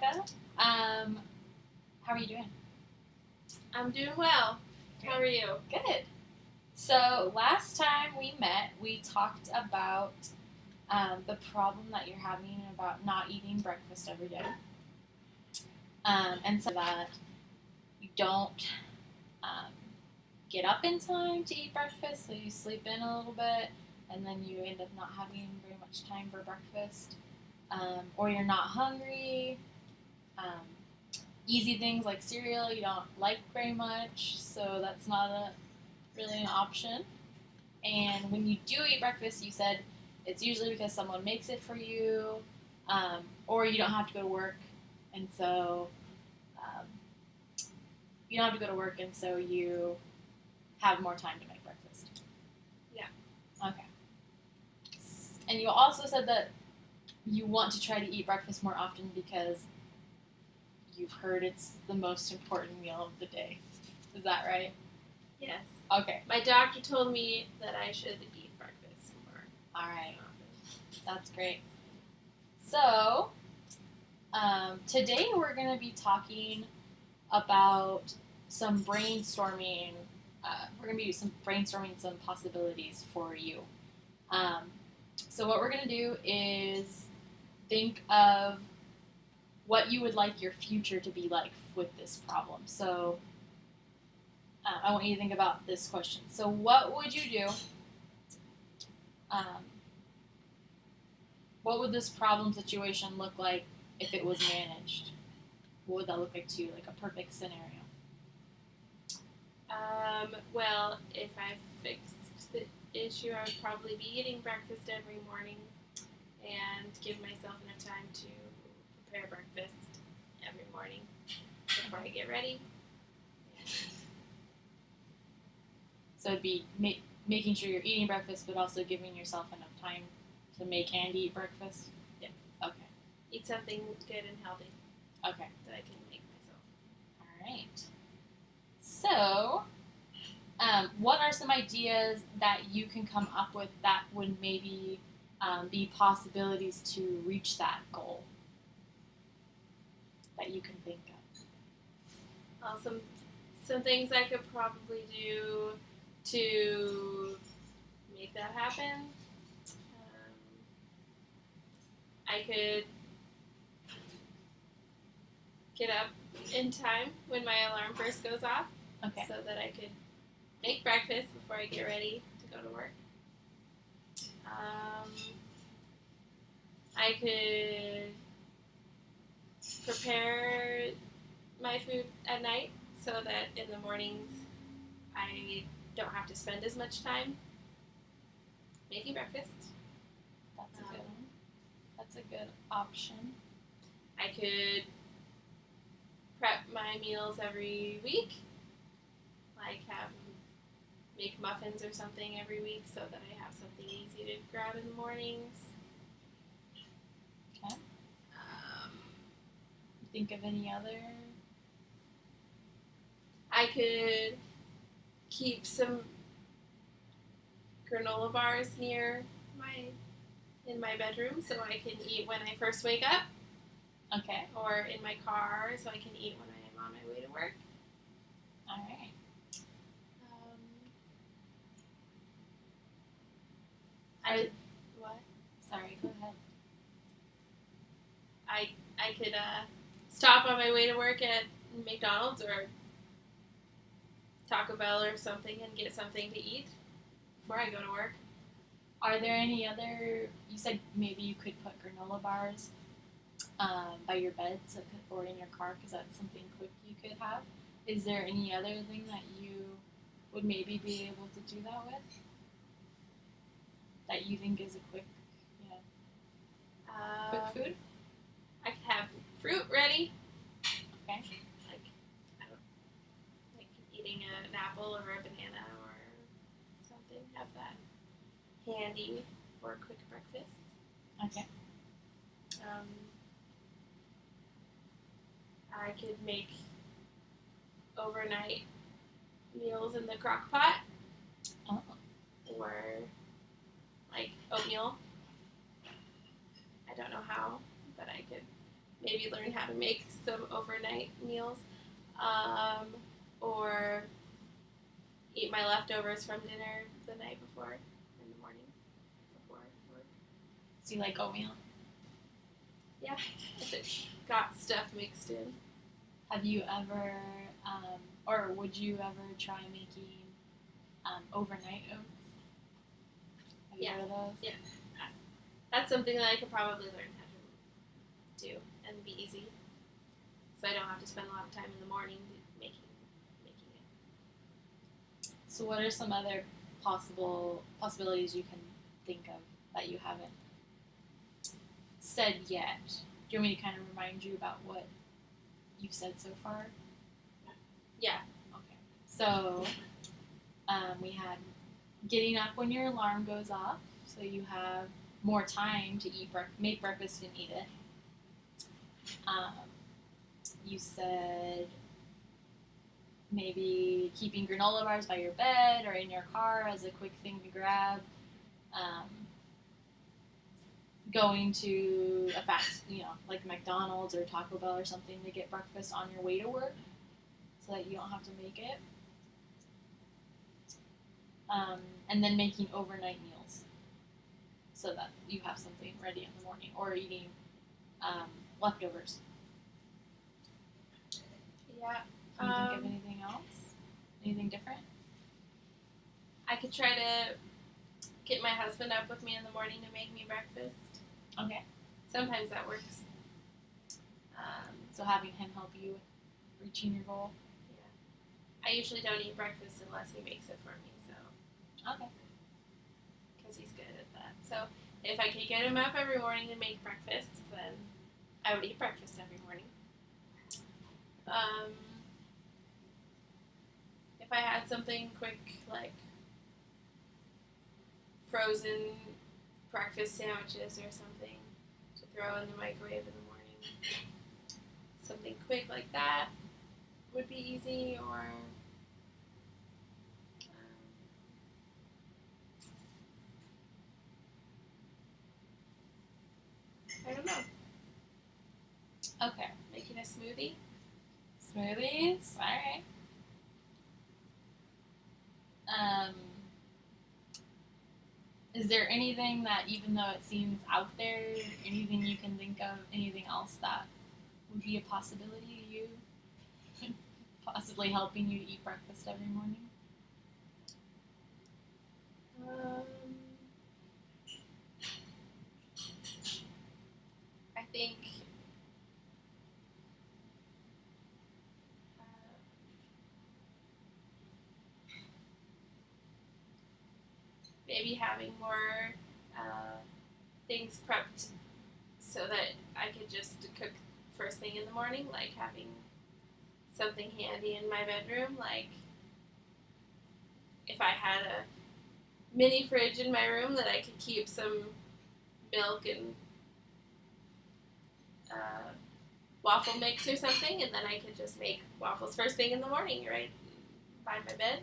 Becca. How are you doing? I'm doing well. Great. How are you? Good. So last time we met, we talked about the problem that you're having about not eating breakfast every day, and so that you don't get up in time to eat breakfast, so you sleep in a little bit, and then you end up not having very much time for breakfast, or you're not hungry. Easy things like cereal you don't like very much, so that's not really an option. And when you do eat breakfast, you said it's usually because someone makes it for you, or you don't have to go to work, and so you don't have to go to work, and so you have more time to make breakfast. Yeah. Okay. And you also said that you want to try to eat breakfast more often because you've heard it's the most important meal of the day. Is that right? Yes. Okay. My doctor told me that I should eat breakfast more. All right. That's great. So, today we're going to be talking about some brainstorming. We're going to be brainstorming some possibilities for you. So what we're going to do is think of what you would like your future to be like with this problem. So I want you to think about this question. So what would you do? What would this problem situation look like if it was managed? What would that look like to you, like a perfect scenario? Well, if I fixed the issue, I would probably be eating breakfast every morning and give myself enough time to prepare breakfast every morning before I get ready. So it'd be making sure you're eating breakfast, but also giving yourself enough time to make and eat breakfast? Yeah. Okay. Eat something good and healthy Okay. that I can make myself. All right. So, what are some ideas that you can come up with that would maybe be possibilities to reach that goal that you can think of? Well, some things I could probably do to make that happen. I could get up in time when my alarm first goes off, Okay. so that I could make breakfast before I get ready to go to work. I could prepare my food at night so that in the mornings I don't have to spend as much time making breakfast. That's a good one. That's a good option. I could prep my meals every week, like make muffins or something every week so that I have something easy to grab in the mornings. Okay. Think of any other? I could keep some granola bars in my bedroom so I can eat when I first wake up. Okay. Or in my car so I can eat when I'm on my way to work. All right. What? Sorry, go ahead. I could stop on my way to work at McDonald's or Taco Bell or something and get something to eat before I go to work. Are there any other? You said maybe you could put granola bars by your bed, or in your car, because that's something quick you could have. Is there any other thing that you would maybe be able to do that with? That you think is a quick food? I could have fruit ready. Okay. Like eating an apple or a banana or something. Have that handy for a quick breakfast. Okay. I could make overnight meals in the crock pot. Oh. Or like oatmeal. I don't know how, but I could maybe learn how to make some overnight meals, or eat my leftovers from dinner the night before in the morning before work. So you like oatmeal? Yeah, if it's got stuff mixed in. Have you ever, or would you ever try making overnight oats? Have you heard of those? Yeah. That's something that I could probably learn how to do and be easy, so I don't have to spend a lot of time in the morning making it. So what are some other possibilities you can think of that you haven't said yet? Do you want me to kind of remind you about what you've said so far? Yeah. Okay. So we had getting up when your alarm goes off, so you have more time to make breakfast and eat it. You said maybe keeping granola bars by your bed or in your car as a quick thing to grab. Going to a fast, like McDonald's or Taco Bell or something to get breakfast on your way to work so that you don't have to make it. And then making overnight meals so that you have something ready in the morning, or eating leftovers. Yeah. Can you think of anything else? Anything different? I could try to get my husband up with me in the morning to make me breakfast. Okay. Sometimes that works. So having him help you with reaching your goal. I usually don't eat breakfast unless he makes it for me, so Okay. because he's good at that. So if I could get him up every morning to make breakfast, then I would eat breakfast every morning. If I had something quick like frozen breakfast sandwiches or something to throw in the microwave in the morning, something quick like that would be easy, or I don't know, Okay. making a smoothie. Smoothies. All right. Is there anything that, even though it seems out there, anything you can think of, anything else that would be a possibility to you, possibly helping you to eat breakfast every morning? I think maybe having more things prepped so that I could just cook first thing in the morning, like having something handy in my bedroom, like if I had a mini fridge in my room that I could keep some milk and waffle mix or something, and then I could just make waffles first thing in the morning right by my bed.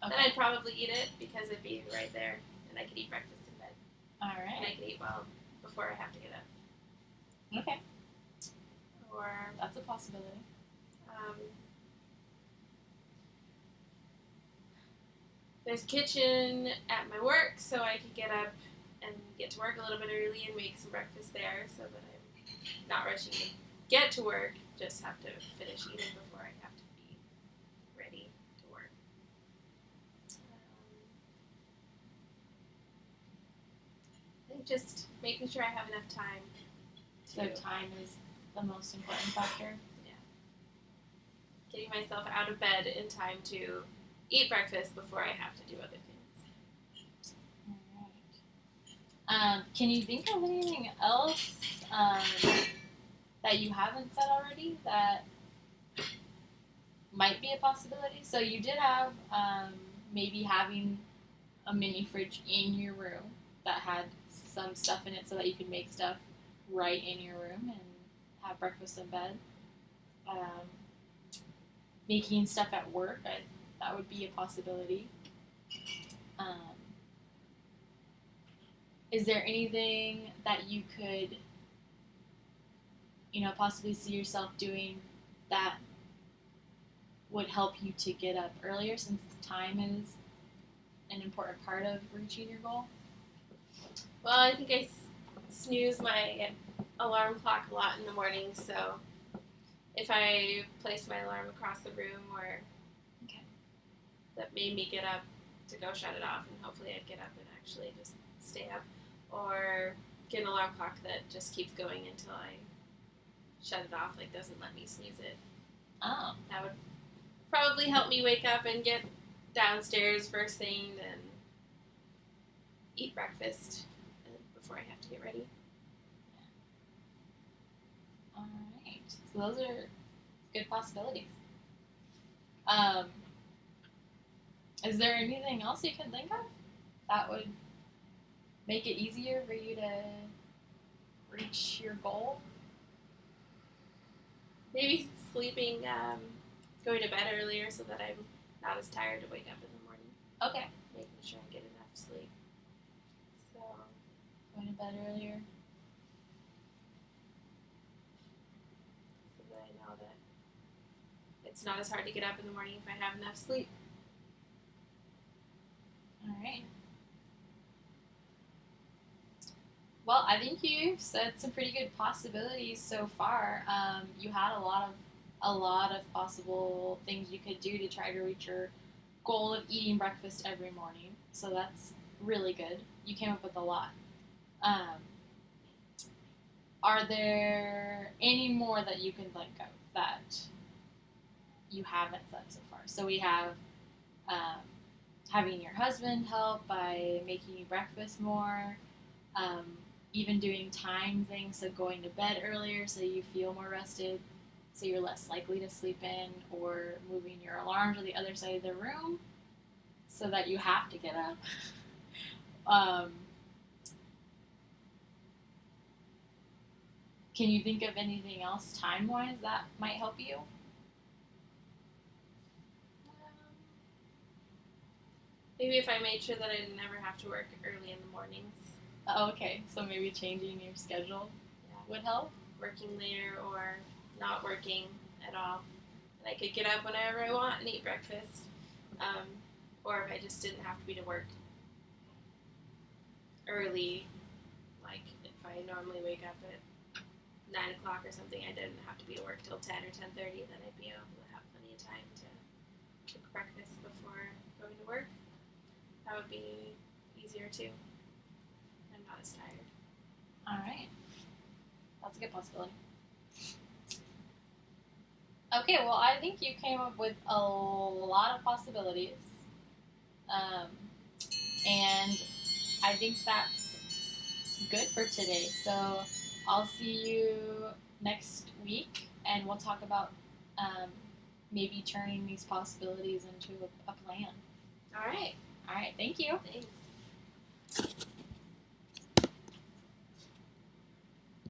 Okay. Then I'd probably eat it because it'd be right there, and I could eat breakfast in bed. All And I right. could eat well before I have to get up. Okay. Or That's a possibility. there's a kitchen at my work, so I could get up and get to work a little bit early and make some breakfast there, so that I'm not rushing to get to work. Just have to finish eating before I have to be ready to work. I think just making sure I have enough time. So time is the most important factor. Getting myself out of bed in time to eat breakfast before I have to do other things. All right. Can you think of anything else that you haven't said already that might be a possibility? So you did have maybe having a mini fridge in your room that had some stuff in it so that you could make stuff right in your room and have breakfast in bed. Making stuff at work, that would be a possibility. Is there anything that you could possibly see yourself doing that would help you to get up earlier, since time is an important part of reaching your goal? Well, I think I snooze my alarm clock a lot in the morning, so if I place my alarm across the room or Okay. that made me get up to go shut it off, and hopefully I'd get up and actually just stay up, or get an alarm clock that just keeps going until I shut it off, like doesn't let me snooze it. Oh, That would probably help me wake up and get downstairs first thing and eat breakfast before I have to get ready. all right. So those are good possibilities. Is there anything else you can think of that would make it easier for you to reach your goal? Maybe sleeping, going to bed earlier so that I'm not as tired to wake up in the morning. Okay. Making sure I get enough sleep. So, Going to bed earlier. so that I know that it's not as hard to get up in the morning if I have enough sleep. All right. Well, I think you've said some pretty good possibilities so far. You had a lot of possible things you could do to try to reach your goal of eating breakfast every morning. So that's really good. You came up with a lot. Um, are there any more that you can think of that you haven't said so far? So we have um, having your husband help by making you breakfast more. Um, Even doing time things, so going to bed earlier so you feel more rested, so you're less likely to sleep in, or moving your alarm to the other side of the room so that you have to get up. Can you think of anything else time-wise that might help you? Maybe if I made sure that I didn't ever have to work early in the mornings. Oh, okay, so maybe changing your schedule would help? Working later or not working at all. And I could get up whenever I want and eat breakfast. Or if I just didn't have to be to work early, like if I normally wake up at 9 o'clock or something, I didn't have to be to work till 10 or 10:30, then I'd be able to have plenty of time to cook breakfast before going to work. That would be easier too. I'm not as tired. All right. That's a good possibility. Okay, well, I think you came up with a lot of possibilities. And I think that's good for today. So I'll see you next week, and we'll talk about maybe turning these possibilities into a plan. All right. All right, thank you. Thanks.